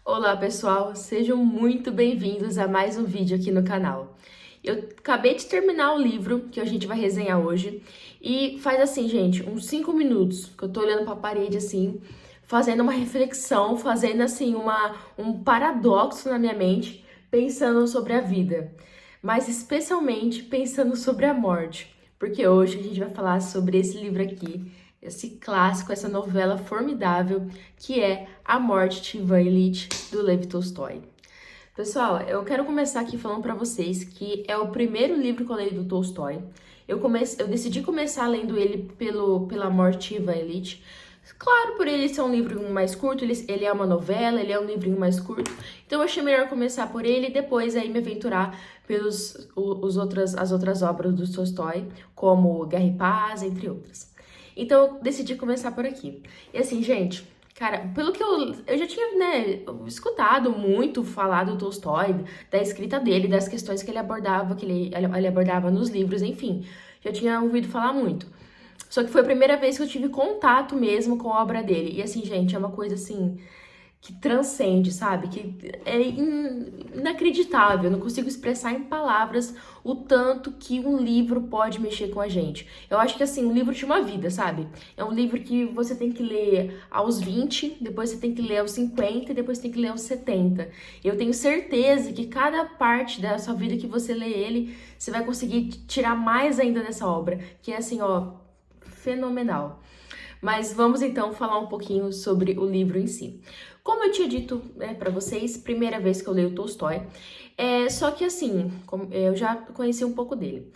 Olá pessoal, sejam muito bem-vindos a mais um vídeo aqui no canal. Eu acabei de terminar o livro que a gente vai resenhar hoje e faz assim, gente, uns 5 minutos que eu tô olhando pra parede assim, fazendo uma reflexão, fazendo assim um paradoxo na minha mente, pensando sobre a vida, mas especialmente pensando sobre a morte, porque hoje a gente vai falar sobre esse livro aqui, esse clássico, essa novela formidável que é A Morte de Ivan Ilitch, do Lev Tolstói. Pessoal, eu quero começar aqui falando para vocês que é o primeiro livro que eu leio do Tolstói. Eu decidi começar lendo ele pela Morte de Ivan Ilitch. Claro, por ele ser um livro mais curto, ele é uma novela, ele é um livrinho mais curto. Então eu achei melhor começar por ele e depois aí me aventurar as outras obras do Tolstói, como Guerra e Paz, entre outras. Então eu decidi começar por aqui. E assim, gente, cara, pelo que eu já tinha, né, escutado muito falar do Tolstói, da escrita dele, das questões que ele abordava, ele abordava nos livros, enfim, já tinha ouvido falar muito. Só que foi a primeira vez que eu tive contato mesmo com a obra dele. E assim, gente, é uma coisa assim que transcende, sabe? Que é inacreditável. Eu não consigo expressar em palavras o tanto que um livro pode mexer com a gente. Eu acho que assim, um livro de uma vida, sabe? É um livro que você tem que ler aos 20, depois você tem que ler aos 50 e depois tem que ler aos 70. Eu tenho certeza que cada parte da sua vida que você lê ele, você vai conseguir tirar mais ainda dessa obra, que é assim, ó, fenomenal. Mas vamos então falar um pouquinho sobre o livro em si. Como eu tinha dito, né, para vocês, primeira vez que eu leio Tolstói, só que assim, eu já conheci um pouco dele.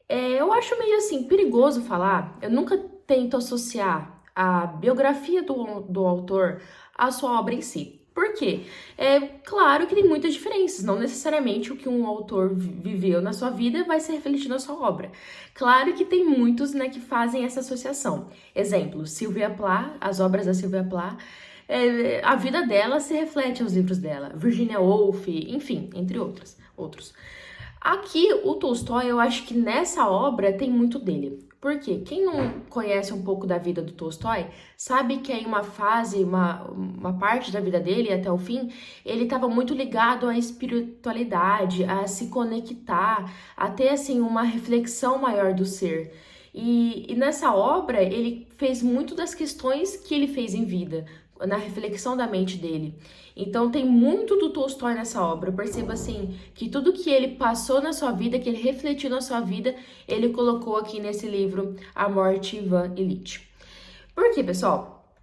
Eu acho meio assim perigoso falar, eu nunca tento associar a biografia do autor à sua obra em si. Por quê? É claro que tem muitas diferenças, não necessariamente o que um autor viveu na sua vida vai se refletir na sua obra. Claro que tem muitos, né, que fazem essa associação. Exemplo, Sylvia Plath, as obras da Sylvia Plath, a vida dela se reflete aos livros dela. Virginia Woolf, enfim, entre outros. Aqui, o Tolstói, eu acho que nessa obra tem muito dele. Porque quem não conhece um pouco da vida do Tolstói, sabe que em uma fase, uma parte da vida dele, até o fim, ele estava muito ligado à espiritualidade, a se conectar, a ter, assim, uma reflexão maior do ser. E nessa obra, ele fez muito das questões que ele fez em vida, na reflexão da mente dele. Então tem muito do Tolstói nessa obra. Eu percebo assim que tudo que ele passou na sua vida, que ele refletiu na sua vida, ele colocou aqui nesse livro A Morte de Ivan Ilitch. Por quê, pessoal?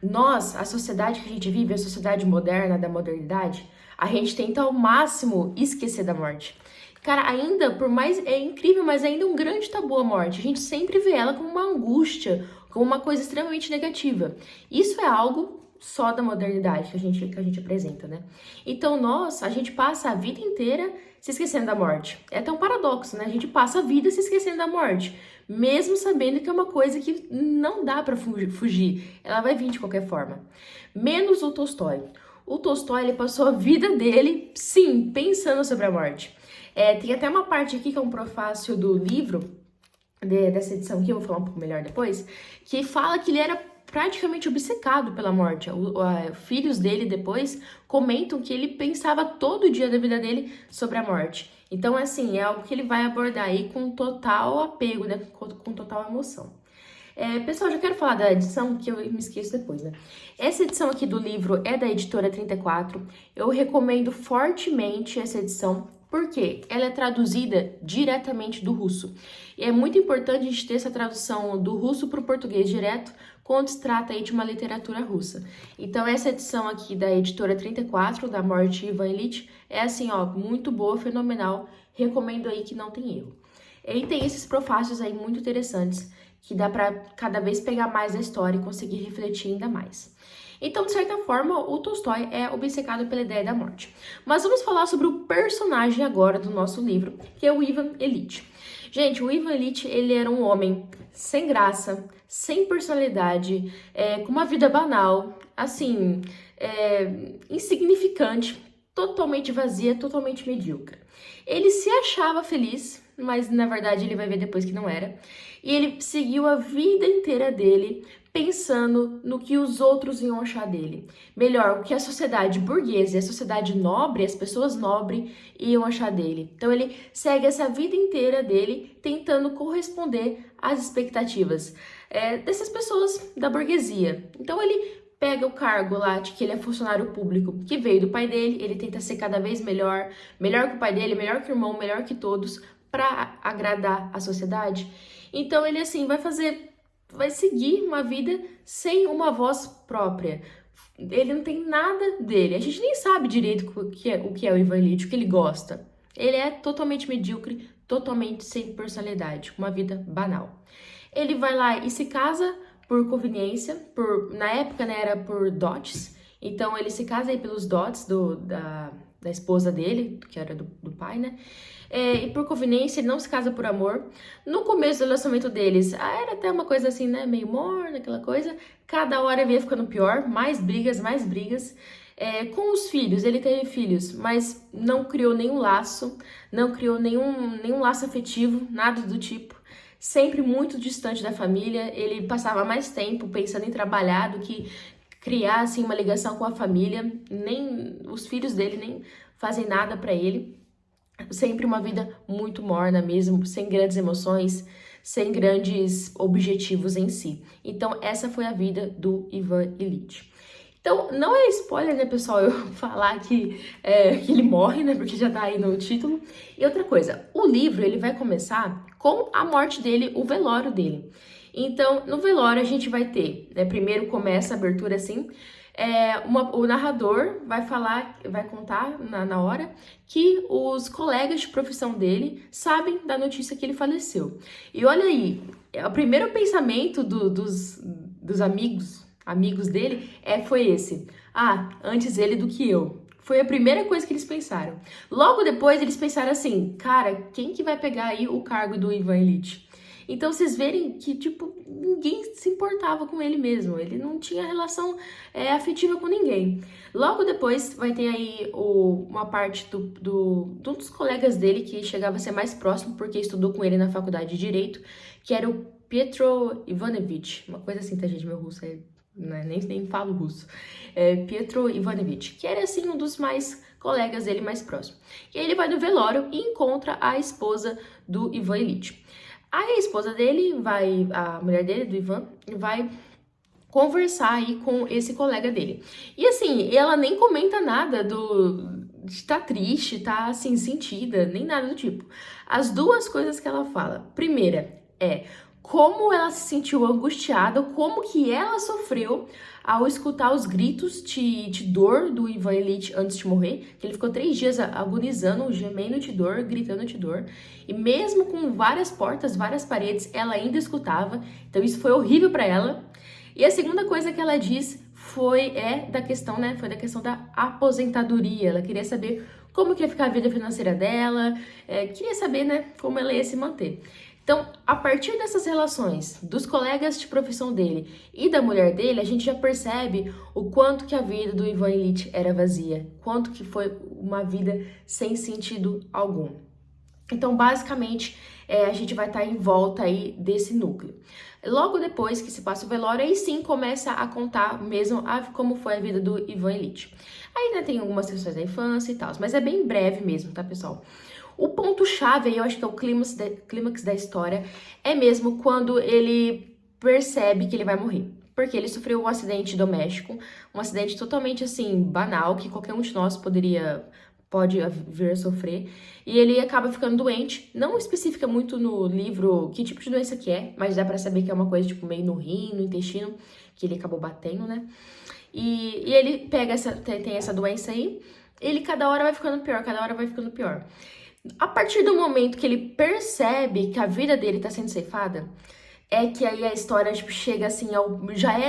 Nós, a sociedade que a gente vive, a sociedade moderna, da modernidade, a gente tenta ao máximo esquecer da morte. Cara, ainda, por mais, é incrível, mas ainda é um grande tabu a morte. A gente sempre vê ela como uma angústia, como uma coisa extremamente negativa. Isso é algo só da modernidade que a gente apresenta, né? Então, a gente passa a vida inteira se esquecendo da morte. É até um paradoxo, né? A gente passa a vida se esquecendo da morte, mesmo sabendo que é uma coisa que não dá pra fugir. Ela vai vir de qualquer forma. Menos o Tolstói. O Tolstói, ele passou a vida dele, sim, pensando sobre a morte. Tem até uma parte aqui que é um prefácio do livro, dessa edição aqui, eu vou falar um pouco melhor depois, que fala que ele era praticamente obcecado pela morte. Filhos dele depois comentam que ele pensava todo dia da vida dele sobre a morte. Então, assim, é algo que ele vai abordar aí com total apego, né? Com total emoção. Pessoal, já quero falar da edição, que eu me esqueço depois, né? Essa edição aqui do livro é da editora 34. Eu recomendo fortemente essa edição, porque ela é traduzida diretamente do russo. E é muito importante a gente ter essa tradução do russo para o português direto, quando se trata aí de uma literatura russa. Então, essa edição aqui da editora 34, da Morte de Ivan Ilitch, é assim, ó, muito boa, fenomenal. Recomendo aí que não tem erro. E tem esses prefácios aí muito interessantes, que dá para cada vez pegar mais a história e conseguir refletir ainda mais. Então, de certa forma, o Tolstói é obcecado pela ideia da morte. Mas vamos falar sobre o personagem agora do nosso livro, que é o Ivan Ilitch. Gente, o Ivan Ilitch, ele era um homem sem graça, sem personalidade, com uma vida banal, assim, insignificante, totalmente vazia, totalmente medíocre. Ele se achava feliz, mas na verdade ele vai ver depois que não era. E ele seguiu a vida inteira dele pensando no que os outros iam achar dele. Melhor, o que a sociedade burguesa e a sociedade nobre, as pessoas nobres, iam achar dele. Então ele segue essa vida inteira dele tentando corresponder às expectativas dessas pessoas da burguesia. Então ele pega o cargo lá de que ele é funcionário público, que veio do pai dele, ele tenta ser cada vez melhor, melhor que o pai dele, melhor que o irmão, melhor que todos, para agradar a sociedade. Então ele assim vai seguir uma vida sem uma voz própria. Ele não tem nada dele. A gente nem sabe direito o que é o Ivan Illich, o que ele gosta. Ele é totalmente medíocre, totalmente sem personalidade, uma vida banal. Ele vai lá e se casa por conveniência, na época, né, era por dotes. Então ele se casa aí pelos dotes da esposa dele, que era do pai, né? E por conveniência, ele não se casa por amor. No começo do relacionamento deles, era até uma coisa assim, né? Meio morna, aquela coisa. Cada hora ia ficando pior, mais brigas, mais brigas. Com os filhos, ele teve filhos, mas não criou nenhum laço, não criou nenhum laço afetivo, nada do tipo. Sempre muito distante da família, ele passava mais tempo pensando em trabalhar do que criar assim, uma ligação com a família. Nem os filhos dele nem fazem nada para ele. Sempre uma vida muito morna mesmo, sem grandes emoções, sem grandes objetivos em si. Então essa foi a vida do Ivan Illich. Então, não é spoiler, né, pessoal, eu falar que ele morre, né, porque já tá aí no título. E outra coisa, o livro, ele vai começar com a morte dele, o velório dele. Então, no velório a gente vai ter, né, primeiro começa a abertura assim, o narrador vai contar na hora que os colegas de profissão dele sabem da notícia que ele faleceu. E olha aí, o primeiro pensamento dos amigos dele foi esse: antes ele do que eu. Foi a primeira coisa que eles pensaram. Logo depois eles pensaram assim: cara, quem que vai pegar aí o cargo do Ivan Illich? Então vocês verem que, tipo, ninguém se importava com ele mesmo. Ele não tinha relação afetiva com ninguém. Logo depois vai ter aí uma parte dos colegas dele que chegava a ser mais próximo, porque estudou com ele na faculdade de Direito, que era o Pietro Ivanovich. Uma coisa assim, tá, gente? Meu russo nem falo russo. Pietro Ivanovich, que era assim um dos mais colegas dele mais próximo. E aí ele vai no velório e encontra a esposa do Ivan Illich. Aí a esposa dele a mulher dele, do Ivan, vai conversar aí com esse colega dele. E assim, ela nem comenta nada de tá triste, tá assim, sentida, nem nada do tipo. As duas coisas que ela fala. Primeira como ela se sentiu angustiada, como que ela sofreu ao escutar os gritos de dor do Ivan Illich antes de morrer, que ele ficou 3 dias agonizando, gemendo de dor, gritando de dor, e mesmo com várias portas, várias paredes, ela ainda escutava, então isso foi horrível para ela. E a segunda coisa que ela diz foi da questão da aposentadoria. Ela queria saber como que ia ficar a vida financeira dela, queria saber, né, como ela ia se manter. Então, a partir dessas relações dos colegas de profissão dele e da mulher dele, a gente já percebe o quanto que a vida do Ivan Illich era vazia, quanto que foi uma vida sem sentido algum. Então, basicamente, a gente vai estar em volta aí desse núcleo. Logo depois que se passa o velório, aí sim começa a contar mesmo como foi a vida do Ivan Illich. Aí, né, tem algumas questões da infância e tal, mas é bem breve mesmo, tá, pessoal? O ponto-chave aí, eu acho que é o clímax da história, é mesmo quando ele percebe que ele vai morrer. Porque ele sofreu um acidente doméstico, um acidente totalmente, assim, banal, que qualquer um de nós pode vir a sofrer. E ele acaba ficando doente. Não especifica muito no livro que tipo de doença que é, mas dá pra saber que é uma coisa, tipo, meio no rim, no intestino, que ele acabou batendo, né? E ele tem essa doença aí, ele cada hora vai ficando pior, cada hora vai ficando pior. A partir do momento que ele percebe que a vida dele tá sendo ceifada, que aí a história, tipo, chega assim,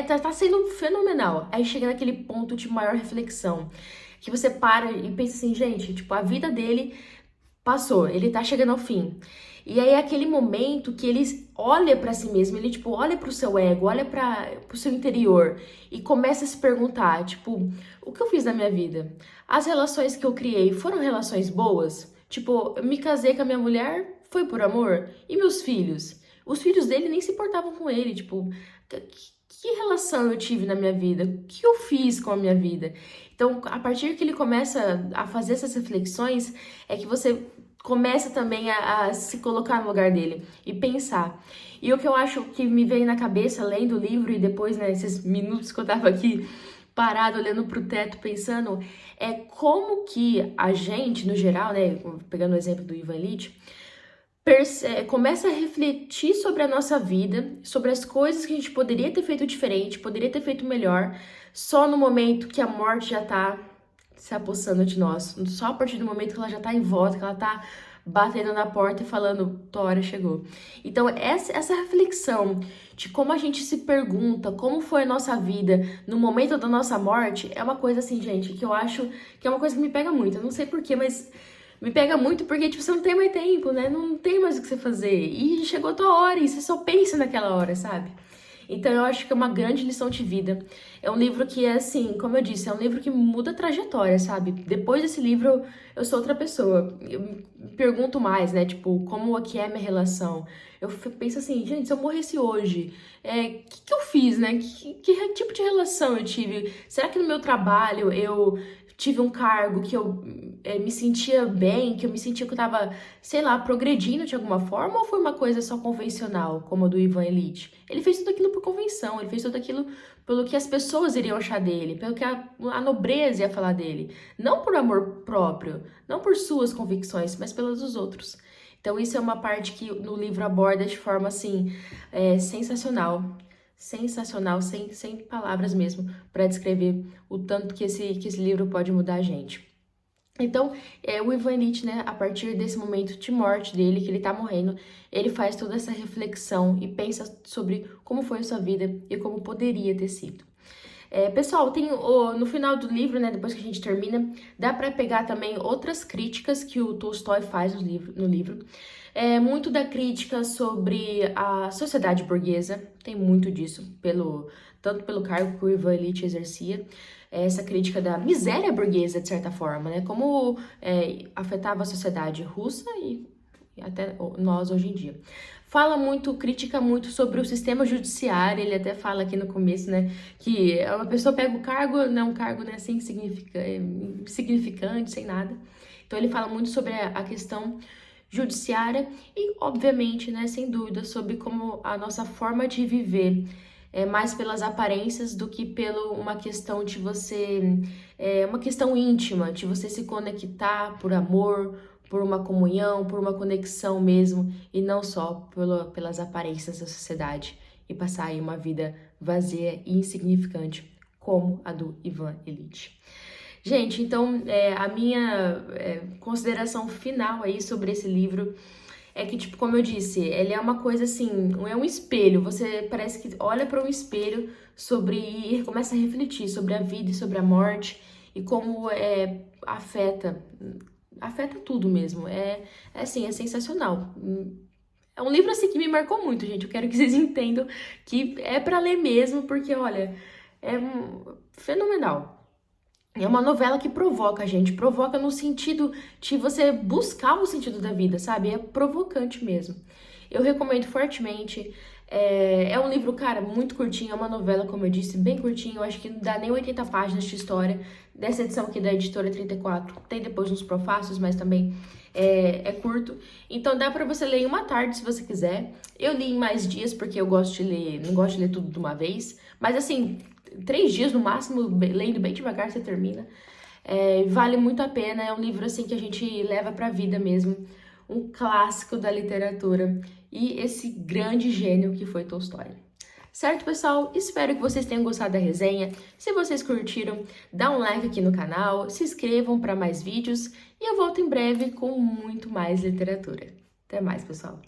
tá sendo fenomenal. Aí chega naquele ponto de maior reflexão, que você para e pensa assim, gente, tipo, a vida dele passou, ele tá chegando ao fim. E aí é aquele momento que ele olha pra si mesmo, ele, tipo, olha pro seu ego, olha pro seu interior e começa a se perguntar, tipo, o que eu fiz na minha vida? As relações que eu criei foram relações boas? Tipo, eu me casei com a minha mulher, foi por amor? E meus filhos? Os filhos dele nem se importavam com ele, tipo, que relação eu tive na minha vida? O que eu fiz com a minha vida? Então, a partir que ele começa a fazer essas reflexões, é que você começa também a se colocar no lugar dele e pensar. E o que eu acho que me veio na cabeça, lendo o livro e depois, né, esses minutos que eu tava aqui parado, olhando pro teto, pensando, é como que a gente, no geral, né, pegando o exemplo do Ivan Illich, começa a refletir sobre a nossa vida, sobre as coisas que a gente poderia ter feito diferente, poderia ter feito melhor, só no momento que a morte já tá se apossando de nós, só a partir do momento que ela já tá em volta, que ela tá batendo na porta e falando, tua hora chegou. Então, essa reflexão de como a gente se pergunta, como foi a nossa vida no momento da nossa morte, é uma coisa assim, gente, que eu acho que é uma coisa que me pega muito. Eu não sei porquê, mas me pega muito porque, tipo, você não tem mais tempo, né? Não tem mais o que você fazer. E chegou a tua hora e você só pensa naquela hora, sabe? Então, eu acho que é uma grande lição de vida. É um livro que é assim, como eu disse, é um livro que muda a trajetória, sabe? Depois desse livro, eu sou outra pessoa. Eu me pergunto mais, né? Tipo, como que é a minha relação? Eu penso assim, gente, se eu morresse hoje, que eu fiz, né? Que tipo de relação eu tive? Será que no meu trabalho eu tive um cargo que eu me sentia bem, que eu me sentia que eu tava, sei lá, progredindo de alguma forma, ou foi uma coisa só convencional, como a do Ivan Illich? Ele fez tudo aquilo por convenção, ele fez tudo aquilo pelo que as pessoas iriam achar dele, pelo que a nobreza ia falar dele. Não por amor próprio, não por suas convicções, mas pelas dos outros. Então isso é uma parte que no livro aborda de forma, assim, sensacional. Sensacional, sem palavras mesmo, para descrever o tanto que esse livro pode mudar a gente. Então, o Ivan Illich, né, a partir desse momento de morte dele, que ele tá morrendo, ele faz toda essa reflexão e pensa sobre como foi a sua vida e como poderia ter sido. Pessoal, tem no final do livro, né, depois que a gente termina, dá para pegar também outras críticas que o Tolstói faz no livro. Muito da crítica sobre a sociedade burguesa, tem muito disso, tanto pelo cargo que o Ivan Illich exercia, essa crítica da miséria burguesa, de certa forma, né, como afetava a sociedade russa e até nós hoje em dia. Critica muito sobre o sistema judiciário, ele até fala aqui no começo, né, que uma pessoa pega o cargo, não é um cargo, né, assim, insignificante, sem nada. Então ele fala muito sobre a questão judiciária e, obviamente, né, sem dúvida, sobre como a nossa forma de viver é mais pelas aparências do que pela uma questão de você, uma questão íntima, de você se conectar por amor, por uma comunhão, por uma conexão mesmo, e não só pelas aparências da sociedade, e passar aí uma vida vazia e insignificante, como a do Ivan Illich. Gente, então, a minha consideração final aí sobre esse livro é que, tipo, como eu disse, ele é uma coisa assim, é um espelho, você parece que olha para um espelho e começa a refletir sobre a vida e sobre a morte, e como afeta tudo mesmo. Assim, é sensacional. É um livro assim que me marcou muito, gente. Eu quero que vocês entendam que é para ler mesmo, porque olha, fenomenal. É uma novela que provoca a gente, provoca no sentido de você buscar o sentido da vida, sabe? É provocante mesmo. Eu recomendo fortemente. É um livro, cara, muito curtinho, é uma novela, como eu disse, bem curtinho. Eu acho que não dá nem 80 páginas de história. Dessa edição aqui da editora 34, tem depois uns prefácios, mas também é curto. Então dá pra você ler em uma tarde, se você quiser. Eu li em mais dias, porque eu gosto de ler, não gosto de ler tudo de uma vez. Mas assim, 3 dias no máximo, lendo bem devagar, você termina. Vale muito a pena, é um livro assim que a gente leva pra vida mesmo. Um clássico da literatura e esse grande gênio que foi Tolstói. Certo, pessoal? Espero que vocês tenham gostado da resenha. Se vocês curtiram, dá um like aqui no canal, se inscrevam para mais vídeos e eu volto em breve com muito mais literatura. Até mais, pessoal!